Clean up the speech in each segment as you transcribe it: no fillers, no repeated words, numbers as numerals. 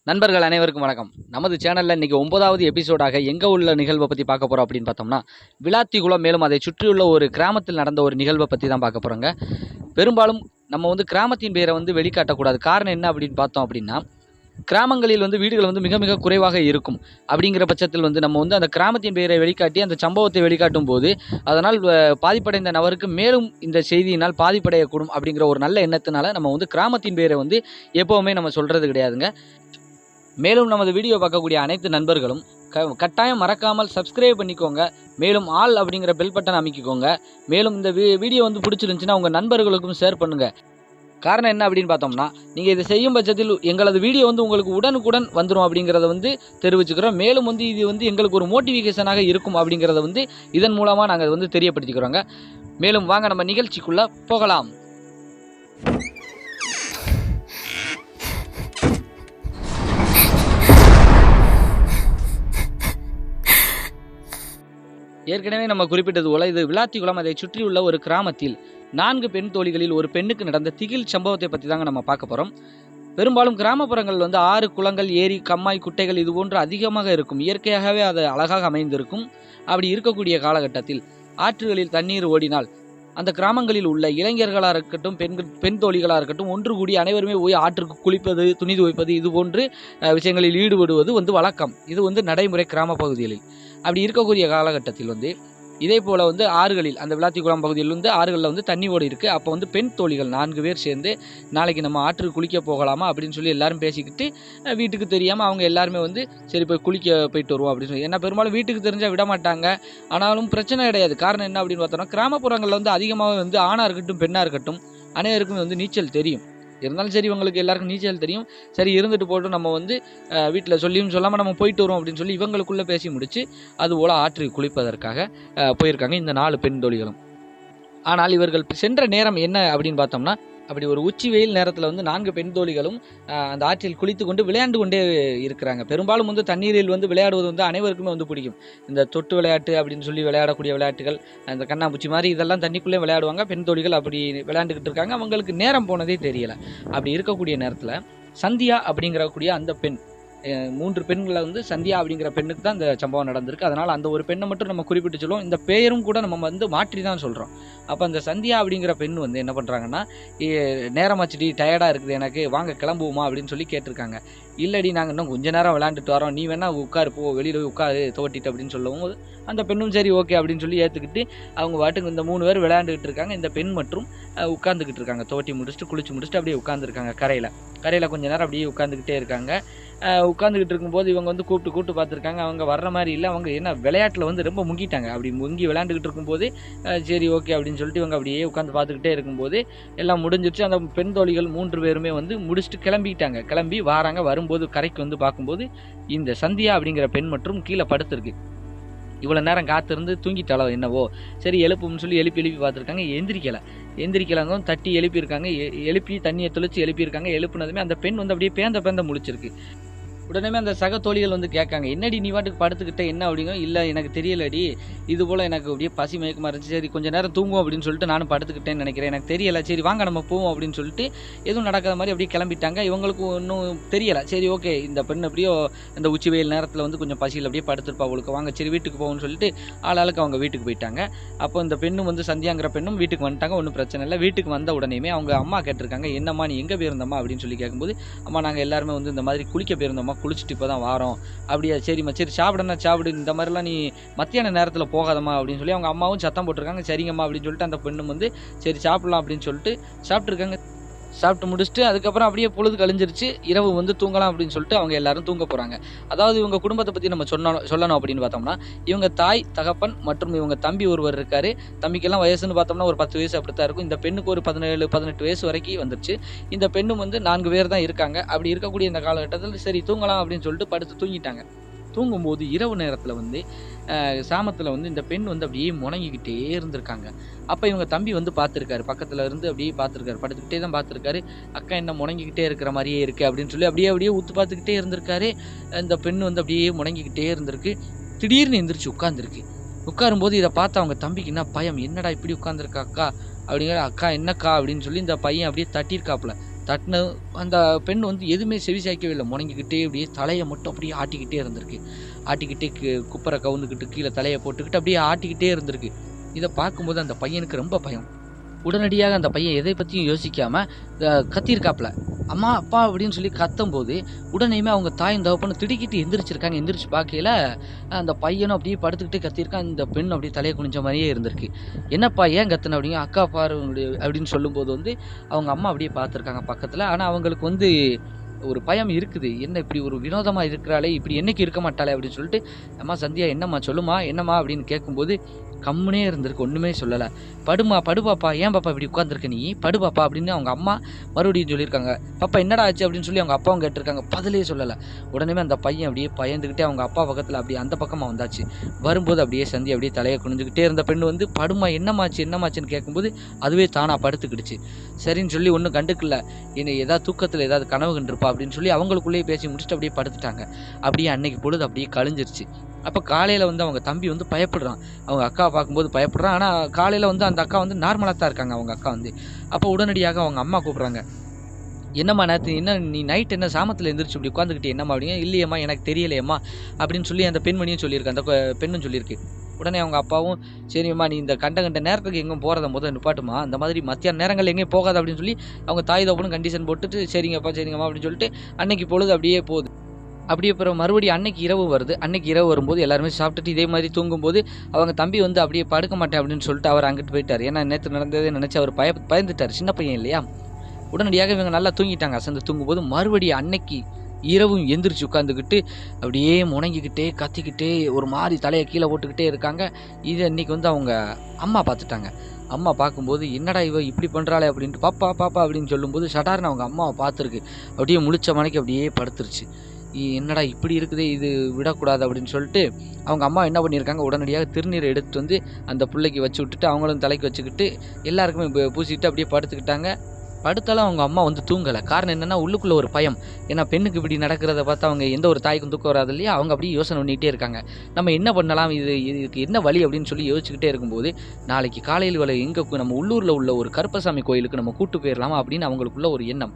நண்பர்கள் அனைவருக்கும் வணக்கம். நமது சேனலில் இன்றைக்கி 9வது எபிசோடாக எங்கே உள்ள நிகழ்வை பற்றி பார்க்க போகிறோம் அப்படின்னு பார்த்தோம்னா, விளாத்திகுளம் மேலும் அதை சுற்றியுள்ள ஒரு கிராமத்தில் நடந்த ஒரு நிகழ்வை பற்றி தான் பார்க்க போகிறோங்க. பெரும்பாலும் நம்ம கிராமத்தின் பெயரை வெளிக்காட்டக்கூடாது. காரணம் என்ன அப்படின்னு பார்த்தோம் அப்படின்னா, கிராமங்களில் வீடுகள் மிக மிக குறைவாக இருக்கும். அப்படிங்கிற பட்சத்தில் நம்ம அந்த கிராமத்தின் பெயரை வெளிக்காட்டி அந்த சம்பவத்தை வெளிக்காட்டும் போது அதனால் பாதிப்படைந்த நபருக்கு மேலும் இந்த செய்தியினால் பாதிப்படையக்கூடும் அப்படிங்கிற ஒரு நல்ல எண்ணத்தினால நம்ம கிராமத்தின் பெயரை எப்போவுமே நம்ம சொல்கிறது கிடையாதுங்க. மேலும் நமது வீடியோ பார்க்கக்கூடிய அனைத்து நண்பர்களும் கட்டாயம் மறக்காமல் சப்ஸ்கிரைப் பண்ணிக்கோங்க. மேலும் ஆல் அப்படிங்கிற பெல் பட்டன் அமைக்கிக்கோங்க. மேலும் இந்த வீடியோ பிடிச்சிருந்துச்சுன்னா உங்கள் நண்பர்களுக்கும் ஷேர் பண்ணுங்கள். காரணம் என்ன அப்படின்னு பார்த்தோம்னா, நீங்கள் இதை செய்யும் பட்சத்தில் எங்களது வீடியோ உங்களுக்கு உடனுக்குடன் வந்துடும் அப்படிங்கிறத தெரிவிச்சுக்கிறோம். மேலும் இது எங்களுக்கு ஒரு மோட்டிவேஷனாக இருக்கும் அப்படிங்கிறத இதன் மூலமாக நாங்கள் தெரியப்படுத்திக்கிறோங்க. மேலும் வாங்க நம்ம நிகழ்ச்சிக்குள்ளே போகலாம். ஏற்கனவே நம்ம குறிப்பிட்டது போல இது விளாத்திகுளம் அதை சுற்றியுள்ள ஒரு கிராமத்தில் 4 பெண் தோழிகளில் ஒரு பெண்ணுக்கு நடந்த திகில் சம்பவத்தை பற்றி தாங்க நம்ம பார்க்க போகிறோம். பெரும்பாலும் கிராமப்புறங்கள் ஆறு, குளங்கள், ஏரி, கம்மாய், குட்டைகள் இது போன்று அதிகமாக இருக்கும். இயற்கையாகவே அது அழகாக அமைந்திருக்கும். அப்படி இருக்கக்கூடிய காலகட்டத்தில் ஆற்றுகளில் தண்ணீர் ஓடினால் அந்த கிராமங்களில் உள்ள இளைஞர்களாக இருக்கட்டும், பெண் தோழிகளாக இருக்கட்டும் ஒன்று கூடி அனைவருமே போய் ஆற்றுக்கு குளிப்பது, துணி துவைப்பது இது போன்று விஷயங்களில் ஈடுபடுவது வழக்கம். இது நடைமுறை கிராம பகுதிகளில். அப்படி இருக்கக்கூடிய காலகட்டத்தில் இதே போல் ஆறுகளில் அந்த விளாத்திகுளம் பகுதியில் ஆறுகளில் தண்ணி ஓடி இருக்குது. அப்போ பெண் தோழிகள் 4 பேர் சேர்ந்து நாளைக்கு நம்ம ஆற்றுக்கு குளிக்க போகலாமா அப்படின்னு சொல்லி எல்லாரும் பேசிக்கிட்டு வீட்டுக்கு தெரியாமல் அவங்க எல்லாருமே சரி போய் குளிக்க போயிட்டு வருவோம் அப்படின்னு சொல்லி. ஏன்னா பெரும்பாலும் வீட்டுக்கு தெரிஞ்சால் விட மாட்டாங்க. ஆனாலும் பிரச்சனை கிடையாது. காரணம் என்ன அப்படின்னு பார்த்தோம்னா, கிராமப்புறங்களில் அதிகமாக ஆணாக இருக்கட்டும் பெண்ணாக இருக்கட்டும் அனைவருக்கும் நீச்சல் தெரியும். இருந்தாலும் சரி இவங்களுக்கு எல்லாருக்கும் நீச்சல் தெரியும். சரி இருந்துட்டு போட்டு நம்ம வீட்டில் சொல்லியும் சொல்லாமல் நம்ம போயிட்டு வரோம் அப்படின்னு சொல்லி இவங்களுக்குள்ளே பேசி முடித்து அதுபோல் ஆற்றுக்கு குளிப்பதற்காக போயிருக்காங்க இந்த 4 பெண் தோழிகளும். ஆனால் இவர்கள் சென்ற நேரம் என்ன அப்படின்னு பார்த்தோம்னா, அப்படி ஒரு உச்சி வெயில் நேரத்தில் 4 பெண் தோழிகளும் அந்த ஆற்றில் குளித்து கொண்டு விளையாண்டு கொண்டே இருக்கிறாங்க. பெரும்பாலும் தண்ணீரில் விளையாடுவது அனைவருக்குமே பிடிக்கும். இந்த தொட்டு விளையாட்டு அப்படின்னு சொல்லி விளையாடக்கூடிய விளையாட்டுகள், அந்த கண்ணாம்பூச்சி மாதிரி இதெல்லாம் தண்ணிக்குள்ளே விளையாடுவாங்க. பெண் தோழிகள் அப்படி விளையாண்டுக்கிட்டு இருக்காங்க. அவங்களுக்கு நேரம் போனதே தெரியலை. அப்படி இருக்கக்கூடிய நேரத்தில் சந்தியா அப்படிங்கிறக்கூடிய அந்த பெண், 3 பெண்களை சந்தியா அப்படிங்கிற பெண்ணுக்கு தான் இந்த சம்பவம் நடந்திருக்கு. அதனால் அந்த ஒரு பெண்ணை மட்டும் நம்ம குறிப்பிட்டு சொல்லுவோம். இந்த பெயரும் கூட நம்ம மாற்றி தான் சொல்கிறோம். அப்போ அந்த சந்தியா அப்படிங்கிற பெண் என்ன பண்ணுறாங்கன்னா, நேரமாச்சுடி டயர்டாக இருக்குது எனக்கு, வாங்க கிளம்புவோமா அப்படின்னு சொல்லி கேட்டிருக்காங்க. இல்லடி நாங்கள் இன்னும் கொஞ்ச நேரம் விளையாண்டுட்டு வரோம், நீ வேணால் உட்காரு போ, வெளியில் போய் உட்காரு துவட்டிட்டு அப்படின்னு சொல்லவும் அந்த பெண்ணும் சரி ஓகே அப்படின்னு சொல்லி ஏற்றுக்கிட்டு அவங்க வாட்டுக்கு இந்த 3 பேர் விளையாண்டுக்கிட்டு இருக்காங்க. இந்த பெண் மற்றும் உட்காந்துக்கிட்டு இருக்காங்க. துவட்டி முடிச்சுட்டு குளிச்சு முடிச்சுட்டு அப்படியே உட்காந்துருக்காங்க கரையில் கொஞ்ச நேரம் அப்படியே உட்காந்துக்கிட்டே இருக்காங்க. உட்காந்துக்கிட்டு இருக்கும்போது இவங்க கூப்பிட்டு பார்த்துருக்காங்க. அவங்க வர்ற மாதிரி இல்லை. அவங்க என்ன விளையாட்டில் ரொம்ப முங்கிட்டாங்க. அப்படி முங்கி விளையாண்டுக்கிட்டு இருக்கும்போது சரி ஓகே அப்படின்னு சொல்லிட்டு இவங்க அப்படியே உட்காந்து பார்த்துக்கிட்டே இருக்கும்போது எல்லாம் முடிஞ்சிருச்சு. அந்த பெண் தோழிகள் 3 பேருமே முடிச்சுட்டு கிளம்பிட்டாங்க. கிளம்பி வராங்க. வரும்போது கரைக்கு பார்க்கும்போது இந்த சந்தியா அப்படிங்கிற பெண் மற்றும் கீழே படுத்திருக்கு. இவ்வளோ நேரம் காத்திருந்து தூங்கிட்டாலோ என்னவோ, சரி எழுப்புன்னு சொல்லி எழுப்பி பார்த்துருக்காங்க. எந்திரிக்கலாங்க. தட்டி எழுப்பியிருக்காங்க. எழுப்பி தண்ணியை தெளித்து எழுப்பியிருக்காங்க. எழுப்புனதுமே அந்த பெண் அப்படியே பேந்த முழிச்சிருக்கு. உடனே அந்த சக தோழிகள் கேட்காங்க, என்னடி நீ வாட்டுக்கு படுத்துக்கிட்ட என்ன அப்படிங்க. இல்லை எனக்கு தெரியலடி, இது போல் எனக்கு அப்படியே பசி மயக்கமாக இருந்துச்சு, சரி கொஞ்சம் நேரம் தூங்குவோம் அப்படின்னு சொல்லிட்டு நானும் படுத்துக்கிட்டேன்னு நினைக்கிறேன், எனக்கு தெரியலை, சரி வாங்க நம்ம போவோம் அப்படின்னு சொல்லிட்டு எதுவும் நடக்காத மாதிரி அப்படியே கிளம்பிட்டாங்க. இவங்களுக்கு ஒன்றும் தெரியலை. சரி ஓகே இந்த பெண் அப்படியோ இந்த உச்சி வெயில் நேரத்தில் கொஞ்சம் பசியில் அப்படியே படுத்துருப்பா, அவளுக்கு வாங்க சரி வீட்டுக்கு போவோம்னு சொல்லிட்டு ஆளாளுக்கு அவங்க வீட்டுக்கு போயிட்டாங்க. அப்போ இந்த பெண்ணும் சந்தியாங்கிற பெண்ணும் வீட்டுக்கு வந்துட்டாங்க. ஒன்றும் பிரச்சனை இல்லை. வீட்டுக்கு வந்த உடனேயுமே அவங்க அம்மா கேட்டிருக்காங்க, என்னம்மா நீ எங்கே போயிருந்தம்மா அப்படின்னு சொல்லி கேட்கும்போது, அம்மா நாங்கள் எல்லாருமே இந்த மாதிரி குளிக்க போயிருந்தோம்மா, குளிச்சுட்டு இப்போ தான் வாரோம். அப்படியா சரிம்மா, சரி சாப்பிடுன்னா சாப்பிடு, இந்த மாதிரிலாம் நீ மத்தியான நேரத்தில் போகாதம்மா அப்படின்னு சொல்லி அவங்க அம்மாவும் சத்தம் போட்டிருக்காங்க. சரிங்கம்மா அப்படின்னு சொல்லிட்டு அந்த பெண்ணும் சரி சாப்பிடலாம் அப்படின்னு சொல்லிட்டு சாப்பிட்ருக்காங்க. சாப்பிட்டு முடிச்சுட்டு அதுக்கப்புறம் அப்படியே பொழுது கழிஞ்சிருச்சு. இரவு தூங்கலாம் அப்படின்னு சொல்லிட்டு அவங்க எல்லாரும் தூங்க போகிறாங்க. அதாவது இவங்க குடும்பத்தை பற்றி நம்ம சொல்லணும் அப்படின்னு பார்த்தோம்னா, இவங்க தாய், தகப்பன் மற்றும் இவங்க தம்பி ஒருவர் இருக்காரு. தம்பிக்கெல்லாம் வயசுன்னு பார்த்தோம்னா ஒரு 10 வயசு அப்படித்தான் இருக்கும். இந்த பெண்ணுக்கு ஒரு 17-18 வயசு வரைக்கும் வந்துருச்சு. இந்த பெண்ணும் 4 பேர் தான் இருக்காங்க. அப்படி இருக்கக்கூடிய இந்த காலகட்டத்தில் சரி தூங்கலாம் அப்படின்னு சொல்லிட்டு படுத்து தூங்கிட்டாங்க. தூங்கும்போது இரவு நேரத்தில் சாமத்தில் இந்த பெண் அப்படியே முணங்கிக்கிட்டே இருந்திருக்காங்க. அப்போ இவங்க தம்பி பார்த்துருக்காரு. பக்கத்தில் இருந்து அப்படியே பார்த்துருக்காரு. படுத்துக்கிட்டே தான் பார்த்துருக்காரு. அக்கா என்ன முணங்கிக்கிட்டே இருக்கிற மாதிரியே இருக்குது அப்படின்னு சொல்லி அப்படியே ஊற்று பார்த்துக்கிட்டே இருந்திருக்காரு. இந்த பெண் அப்படியே முணங்கிக்கிட்டே இருந்திருக்கு. திடீர்னு எந்திரிச்சு உட்காந்துருக்கு. உட்காரும்போது இதை பார்த்து அவங்க தம்பிக்கு என்ன பயம், என்னடா இப்படி உட்காந்துருக்கா அக்கா அப்படிங்கிற. அக்கா என்னக்கா அப்படின்னு சொல்லி இந்த பையன் அப்படியே தட்டியிருக்காப்புல. தட்டின அந்த பெண் வந்து எதுவுமே செவிசாய்க்கவே இல்லை. முணங்கிக்கிட்டே அப்படியே தலையை மட்டும் அப்படியே ஆட்டிக்கிட்டே இருந்திருக்கு. ஆட்டிக்கிட்டே குப்பரை கவுந்துக்கிட்டு கீழே தலையை போட்டுக்கிட்டு அப்படியே ஆட்டிக்கிட்டே இருந்திருக்கு. இதை பார்க்கும்போது அந்த பையனுக்கு ரொம்ப பயம். உடனடியாக அந்த பையன் எதை பற்றியும் யோசிக்காமல் கத்தியிருக்காப்புல. அம்மா அப்பா அப்படின்னு சொல்லி கத்தும்போது உடனேயுமே அவங்க தாயும் தகப்பனும் திடுக்கிட்டு எந்திரிச்சிருக்காங்க. எந்திரிச்சு பார்க்கையில அந்த பையனும் அப்படியே படுத்துக்கிட்டே கத்தியிருக்கான். இந்த பெண் அப்படியே தலையை குனிஞ்ச மாதிரியே இருந்திருக்கு. என்னப்பா ஏன் கத்துன அப்படிங்க, அக்கா பாரு அப்படின்னு சொல்லும்போது வந்து அவங்க அம்மா அப்படியே பார்த்துருக்காங்க பக்கத்தில். ஆனால் அவங்களுக்கு வந்து ஒரு பயம் இருக்குது. என்ன இப்படி ஒரு வினோதமாக இருக்கிறாளே, இப்படி என்னைக்கு இருக்க மாட்டாளே அப்படின்னு சொல்லிட்டு, அம்மா சந்தியா என்னம்மா சொல்லுமா என்னம்மா அப்படின்னு கேட்கும்போது கம்முனே இருந்திருக்கு, ஒன்றுமே சொல்லலை. படுமா படு பாப்பா, ஏன் பாப்பா இப்படி உட்காந்துருக்க நீ, படு பாப்பா அப்படின்னு அவங்க அம்மா மறுபடியும் சொல்லியிருக்காங்க. பாப்பா என்னடா ஆச்சு அப்படின்னு சொல்லி அவங்க அப்பாவும் கேட்டிருக்காங்க. பதிலே சொல்லலை. உடனே அந்த பையன் அப்படியே பயந்துக்கிட்டே அவங்க அப்பா பக்கத்தில் அப்படியே அந்த பக்கமாக வந்தாச்சு. வரும்போது அப்படியே சந்தி அப்படியே தலையை குனிஞ்சுக்கிட்டே இருந்த பெண்ணு வந்து படுமா என்னமாச்சுன்னு கேட்கும்போது அதுவே தானாக படுத்துக்கிடுச்சு. சரின்னு சொல்லி ஒன்றும் கண்டுக்கல. என்னை ஏதாவது தூக்கத்தில் ஏதாவது கனவு கண்டிருப்பா அப்படின்னு சொல்லி அவங்களுக்குள்ளேயே பேசி முடிச்சுட்டு அப்படியே படுத்துட்டாங்க. அப்படியே அன்னைக்கு பொழுது அப்படியே கழிஞ்சிருச்சு. அப்போ காலையில் வந்து அவங்க தம்பி வந்து பயப்படுறான். அவங்க அக்காவை பார்க்கும்போது பயப்படுறான். ஆனால் காலையில் வந்து அந்த அக்கா வந்து நார்மலாக தான் இருக்காங்க அவங்க அக்கா வந்து. அப்போ உடனடியாக அவங்க அம்மா கூப்பிட்றாங்க. என்னம்மா நேற்று என்ன நீ நைட் என்ன சாமத்தில் எழுந்திரிச்சு இப்படி உட்காந்துக்கிட்டு என்னம்மா அப்படிங்க, இல்லையம்மா எனக்கு தெரியலையம்மா அப்படின்னு சொல்லி அந்த பெண்மணியும் சொல்லியிருக்கு, அந்த பெண்ணும் சொல்லியிருக்கு. உடனே அவங்க அப்பாவும் சரிம்மா நீ இந்த கண்ட நேரத்துக்கு எங்கேயும் போகிறத முதல் நிப்பாட்டுமா, அந்த மாதிரி மத்தியான நேரங்கள் எங்கேயும் போகாது அப்படின்னு சொல்லி அவங்க தாய் தகப்பனும் கண்டிஷன் போட்டுட்டு சரிங்கப்பா அப்படின்னு சொல்லிட்டு அன்னைக்கு பொழுது அப்படியே போகுது. அப்படியே அப்புறம் மறுபடியும் அன்னைக்கு இரவு வருது. அன்னைக்கு இரவு வரும்போது எல்லாருமே சாப்பிட்டுட்டு இதே மாதிரி தூங்கும்போது அவங்க தம்பி வந்து அப்படியே படுக்க மாட்டேன் அப்படின்னு சொல்லிட்டு அவர் அங்கிட்டு போயிட்டார். ஏன்னா நேற்று நடந்ததே நினச்சி அவர் பயந்துட்டார், சின்ன பையன் இல்லையா. உடனடியாக இவங்க நல்லா தூங்கிட்டாங்க. அசந்து தூங்கும்போது மறுபடியும் அன்னைக்கு இரவும் எந்திரிச்சு உட்காந்துக்கிட்டு அப்படியே முணங்கிக்கிட்டே கத்திக்கிட்டே ஒரு மாதிரி தலையை கீழே போட்டுக்கிட்டே இருக்காங்க. இது அன்னைக்கு வந்து அவங்க அம்மா பார்த்துட்டாங்க. அம்மா பார்க்கும்போது என்னடா இவ இப்படி பண்ணுறாளே அப்படின்ட்டு பாப்பா அப்படின்னு சொல்லும்போது சடார்னு அவங்க அம்மாவை பார்த்துருக்கு. அப்படியே முழிச்ச மணிக்கு அப்படியே படுத்துருச்சு. என்னடா இப்படி இருக்குது, இது விடக்கூடாது அப்படின்னு சொல்லிட்டு அவங்க அம்மா என்ன பண்ணியிருக்காங்க, உடனடியாக திருநீரை எடுத்துட்டு வந்து அந்த பிள்ளைக்கு வச்சு விட்டுட்டு அவங்களும் தலைக்கு வச்சுக்கிட்டு எல்லாருக்குமே பூசிக்கிட்டு அப்படியே படுத்துக்கிட்டாங்க. படுத்தாலும் அவங்க அம்மா வந்து தூங்கலை. காரணம் என்னென்னா உள்ளுக்குள்ளே ஒரு பயம். ஏன்னா பெண்ணுக்கு இப்படி நடக்கிறத பார்த்து அவங்க எந்த ஒரு தாய்க்கும் தூக்கம் வராது இல்லையா. அவங்க அப்படியே யோசனை பண்ணிகிட்டே இருக்காங்க, நம்ம என்ன பண்ணலாம், இதுக்கு என்ன வழி அப்படின்னு சொல்லி யோசிச்சுக்கிட்டே இருக்கும்போது நாளைக்கு காலையில் எங்கே நம்ம உள்ளூரில் உள்ள ஒரு கருப்பசாமி கோயிலுக்கு நம்ம கூட்டு போயிடலாமா அப்படின்னு அவங்களுக்குள்ள ஒரு எண்ணம்.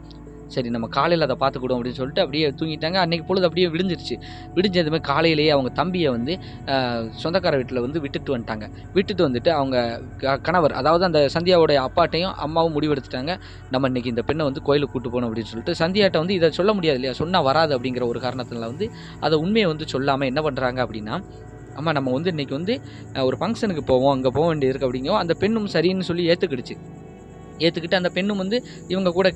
சரி நம்ம காலையில் அதை பார்த்துக்கிடும் அப்படின்னு சொல்லிட்டு அப்படியே தூங்கிட்டாங்க. அன்றைக்கி பொழுது அப்படியே விடிஞ்சிருச்சு. விடிஞ்சதுமே காலையிலேயே அவங்க தம்பியை வந்து சொந்தக்கார வீட்டில் வந்து விட்டுட்டு வந்துட்டு அவங்க கணவர், அதாவது அந்த சந்தியாவோடைய அப்பாட்டையும் அம்மாவும் முடிவெடுத்துட்டாங்க, நம்ம இன்றைக்கி இந்த பெண்ணை வந்து கோயிலுக்கு கூட்டு போகணும் அப்படின்னு சொல்லிட்டு. சந்தியாட்ட வந்து இதை சொல்ல முடியாது இல்லையா, சொன்னால் வராது அப்படிங்கிற ஒரு காரணத்தினால வந்து அதை உண்மையை வந்து சொல்லாமல் என்ன பண்ணுறாங்க அப்படின்னா, அம்மா நம்ம வந்து இன்றைக்கி வந்து ஒரு ஃபங்க்ஷனுக்கு போவோம், அங்கே போக வேண்டியது இருக்குது அப்படிங்கும். அந்த பெண்ணும் சரின்னு சொல்லி ஏற்றுக்கிட்டு அந்த பெண்ணும் வந்து இவங்க கூட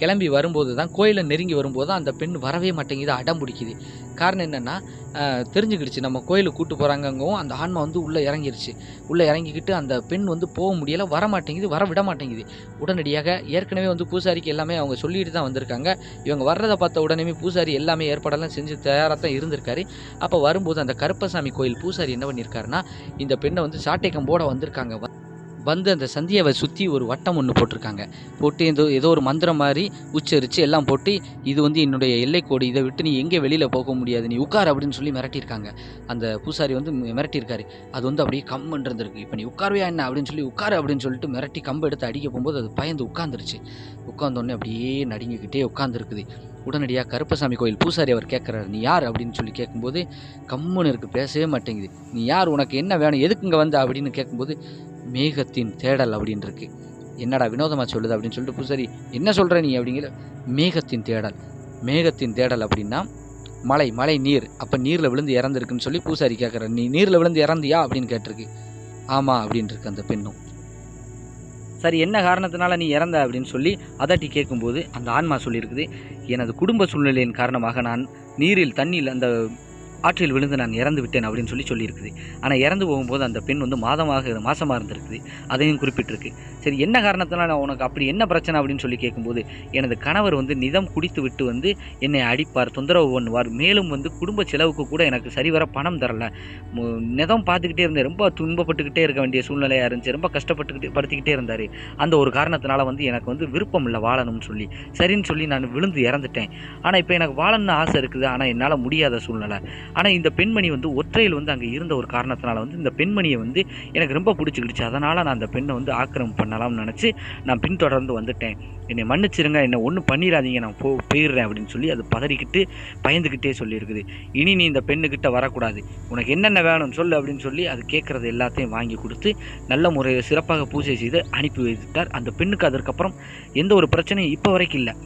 கிளம்பி வரும்போது தான் கோயிலை நெருங்கி வரும்போது தான் அந்த பெண் வரவே மாட்டேங்குது, அடம் பிடிக்குது. காரணம் என்னென்னா தெரிஞ்சுக்கிடுச்சு நம்ம கோயிலுக்கு கூட்டு போகிறாங்கங்கவும் அந்த ஆன்மா வந்து உள்ளே இறங்கிக்கிட்டு அந்த பெண் வந்து போக முடியலை, வர விட மாட்டேங்குது. உடனடியாக ஏற்கனவே வந்து பூசாரிக்கு எல்லாமே அவங்க சொல்லிட்டு தான் வந்திருக்காங்க. இவங்க வர்றதை பார்த்த உடனே பூசாரி எல்லாமே ஏற்பாடெல்லாம் செஞ்சு தயாராக தான் இருந்திருக்காரு. அப்போ வரும்போது அந்த கருப்பசாமி கோயில் பூசாரி என்ன பண்ணியிருக்காருன்னா, இந்த பெண்ணை வந்து சாட்டை கம்போட வந்திருக்காங்க. வந்து அந்த சந்தியாவை சுற்றி ஒரு வட்டம் ஒன்று போட்டிருக்காங்க. போட்டு ஏதோ ஒரு மந்திரம் மாதிரி உச்சரித்து எல்லாம் போட்டு, இது வந்து என்னுடைய எல்லைக்கோடு, இதை விட்டு நீ எங்கே வெளியில் போக முடியாது, நீ உட்கார் அப்படின்னு சொல்லி மிரட்டியிருக்காங்க. அந்த பூசாரி வந்து மிரட்டியிருக்காரு. அது வந்து அப்படியே கம்பு இருந்திருக்கு. இப்போ நீ உட்காருவியா என்ன அப்படின்னு சொல்லி உட்காரு அப்படின்னு சொல்லிட்டு மிரட்டி கம்பு எடுத்து அடிக்க போகும்போது அது பயந்து உட்காந்துருச்சு. உட்காந்தோடனே அப்படியே நடுங்கிக்கிட்டே உட்காந்துருக்குது. உடனடியாக கருப்பசாமி கோயில் பூசாரி அவர் கேட்குறாரு, நீ யார் அப்படின்னு சொல்லி கேட்கும்போது கம்முன்னு இருக்குது, பேசவே மாட்டேங்குது. நீ யார், உனக்கு என்ன வேணும், எதுக்கு இங்கே வந்த அப்படின்னு கேட்கும்போது மேகத்தின் தேடல் அப்படின்னு இருக்கு. என்னடா வினோதமாக சொல்லுது அப்படின்னு சொல்லிட்டு பூசாரி என்ன சொல்கிற நீ அப்படிங்கிற. மேகத்தின் தேடல் அப்படின்னா மழை நீர், அப்போ நீரில் விழுந்து இறந்துருக்குன்னு சொல்லி பூசாரி கேட்குற. நீ நீரில் விழுந்து இறந்தியா அப்படின்னு கேட்டிருக்கு. ஆமாம் அப்படின்னு இருக்கு அந்த பெண்ணும். சரி என்ன காரணத்தினால நீ இறந்த அப்படின்னு சொல்லி அதட்டி கேட்கும்போது அந்த ஆன்மா சொல்லியிருக்குது, எனது குடும்ப சூழ்நிலையின் காரணமாக நான் தண்ணியில் அந்த ஆற்றில் விழுந்து நான் இறந்து விட்டேன் அப்படின்னு சொல்லியிருக்குது. ஆனால் இறந்து போகும்போது அந்த பெண் வந்து மாசமாக இருந்திருக்குது, அதையும் குறிப்பிட்டிருக்கு. சரி என்ன காரணத்தினால நான் உனக்கு அப்படி என்ன பிரச்சனை அப்படின்னு சொல்லி கேட்கும்போது, எனது கணவர் வந்து நிதம் குடித்து விட்டு வந்து என்னை அடிப்பார், தொந்தரவு பண்ணுவார், மேலும் வந்து குடும்ப செலவுக்கு கூட எனக்கு சரிவர பணம் தரல, நிதம் பார்த்துக்கிட்டே இருந்தேன், ரொம்ப துன்பப்பட்டுக்கிட்டே இருக்க வேண்டிய சூழ்நிலையாக இருந்துச்சு, ரொம்ப படுத்திக்கிட்டே இருந்தார். அந்த ஒரு காரணத்தினால வந்து எனக்கு வந்து விருப்பம் இல்லை வாழணும்னு சொல்லி, சரின்னு சொல்லி நான் விழுந்து இறந்துட்டேன். ஆனால் இப்போ எனக்கு வாழணும்னு ஆசை இருக்குது, ஆனால் என்னால் முடியாத சூழ்நிலை. ஆனால் இந்த பெண்மணி வந்து ஒற்றையில் வந்து அங்கே இருந்த ஒரு காரணத்தினால வந்து இந்த பெண்மணியை வந்து எனக்கு ரொம்ப பிடிச்சிக்கிடுச்சு. அதனால் நான் அந்த பெண்ணை வந்து ஆக்கிரமம் பண்ணலாம்னு நினச்சி நான் பின்தொடர்ந்து வந்துட்டேன். என்னை மன்னிச்சிருங்க, என்னை ஒன்றும் பண்ணிடாதீங்க, நான் போயிடுறேன் அப்படின்னு சொல்லி அது பதறிக்கிட்டு பயந்துக்கிட்டே சொல்லியிருக்குது. இனி நீ இந்த பெண்ணுக்கிட்ட வரக்கூடாது, உனக்கு என்னென்ன வேணும்னு சொல்லு அப்படின்னு சொல்லி அது கேட்குறது எல்லாத்தையும் வாங்கி கொடுத்து நல்ல முறையில் சிறப்பாக பூஜை செய்து அனுப்பி வைத்தார். அந்த பெண்ணுக்கு அதற்கப்புறம் எந்த ஒரு பிரச்சனையும் இப்போ வரைக்கும் இல்லை.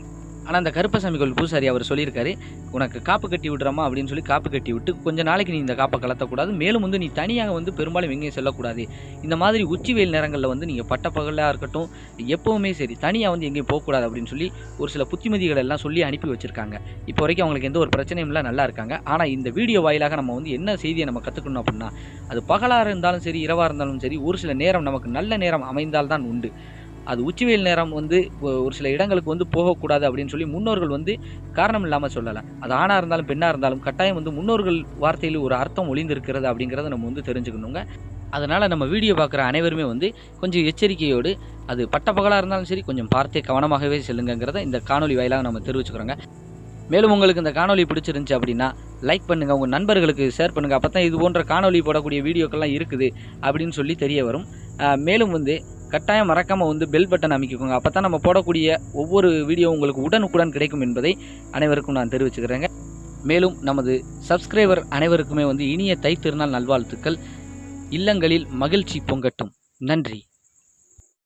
ஆனால் அந்த கருப்பசாமி கோவில் பூசாரி அவர் சொல்லியிருக்காரு, உனக்கு காப்பு கட்டி விடுறோமா அப்படின்னு சொல்லி காப்பு கட்டி விட்டு கொஞ்ச நாளைக்கு நீ இந்த காப்பை கலத்தக்கூடாது, மேலும் வந்து நீ தனியாக வந்து பெரும்பாலும் எங்கேயும் செல்லக்கூடாது. இந்த மாதிரி உச்சி வெயில் நேரங்களில் வந்து நீங்கள் பட்டப்பகலாக இருக்கட்டும் எப்போவுமே சரி தனியாக வந்து எங்கேயும் போகக்கூடாது அப்படின்னு சொல்லி ஒரு சில புத்திமதிகள் எல்லாம் சொல்லி அனுப்பி வச்சுருக்காங்க. இப்போ வரைக்கும் அவங்களுக்கு எந்த ஒரு பிரச்சனையும் இல்லை, நல்லா இருக்காங்க. ஆனால் இந்த வீடியோ வாயிலாக நம்ம வந்து என்ன செய்தியை நம்ம கற்றுக்கணும் அப்படின்னா, அது பகலாக இருந்தாலும் சரி இரவாக இருந்தாலும் சரி ஒரு சில நேரம் நமக்கு நல்ல நேரம் அமைந்தால்தான் உண்டு. அது உச்சிவெயில் நேரம் வந்து ஒரு சில இடங்களுக்கு வந்து போகக்கூடாது அப்படின்னு சொல்லி முன்னோர்கள் வந்து காரணம் இல்லாமல் சொல்லலை. அது ஆணாக இருந்தாலும் பெண்ணாக இருந்தாலும் கட்டாயம் வந்து முன்னோர்கள் வார்த்தையில் ஒரு அர்த்தம் ஒளிந்திருக்கிறது அப்படிங்கிறத நம்ம வந்து தெரிஞ்சுக்கணுங்க. அதனால் நம்ம வீடியோ பார்க்குற அனைவருமே வந்து கொஞ்சம் எச்சரிக்கையோடு அது பட்டப்பகலாக இருந்தாலும் சரி கொஞ்சம் பார்த்தே கவனமாகவே செல்லுங்கிறத இந்த காணொலி வாயிலாக நம்ம தெரிவிச்சுக்கிறோங்க. மேலும் உங்களுக்கு இந்த காணொலி பிடிச்சிருந்துச்சு அப்படின்னா லைக் பண்ணுங்கள், உங்கள் நண்பர்களுக்கு ஷேர் பண்ணுங்கள். அப்போ தான் இது போன்ற காணொலி போடக்கூடிய வீடியோக்கள்லாம் இருக்குது அப்படின்னு சொல்லி தெரிய வரும். மேலும் வந்து கட்டாயம் மறக்காமல் வந்து பெல் பட்டன் அமைக்கிக்கோங்க. அப்போ தான் நம்ம போடக்கூடிய ஒவ்வொரு வீடியோ உங்களுக்கு உடனுக்குடன் கிடைக்கும் என்பதை அனைவருக்கும் நான் தெரிவிச்சுக்கிறேங்க. மேலும் நமது சப்ஸ்கிரைபர் அனைவருக்குமே வந்து இனிய தை திருநாள் நல்வாழ்த்துக்கள். இல்லங்களில் மகிழ்ச்சி பொங்கட்டும். நன்றி.